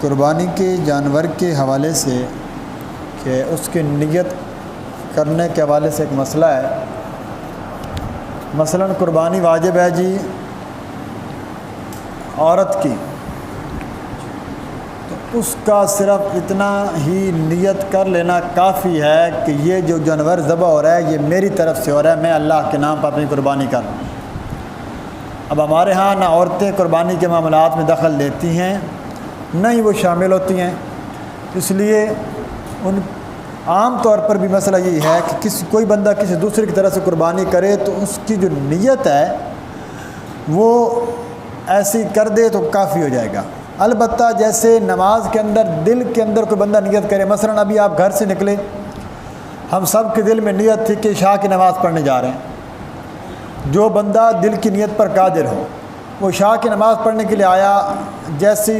قربانی کے جانور کے حوالے سے کہ اس کی نیت کرنے کے حوالے سے ایک مسئلہ ہے۔ مثلا قربانی واجب ہے جی عورت کی، تو اس کا صرف اتنا ہی نیت کر لینا کافی ہے کہ یہ جو جانور ذبح ہو رہا ہے یہ میری طرف سے ہو رہا ہے، میں اللہ کے نام پر اپنی قربانی کر رہا ہوں۔ اب ہمارے ہاں نہ عورتیں قربانی کے معاملات میں دخل دیتی ہیں نہ ہی وہ شامل ہوتی ہیں، اس لیے ان عام طور پر بھی مسئلہ یہی ہے کہ کوئی بندہ کسی دوسرے کی طرف سے قربانی کرے تو اس کی جو نیت ہے وہ ایسی کر دے تو کافی ہو جائے گا۔ البتہ جیسے نماز کے اندر دل کے اندر کوئی بندہ نیت کرے، مثلا ابھی آپ گھر سے نکلے، ہم سب کے دل میں نیت تھی کہ عشاء کی نماز پڑھنے جا رہے ہیں، جو بندہ دل کی نیت پر قادر ہو وہ عشاء کی نماز پڑھنے کے لیے آیا، جیسے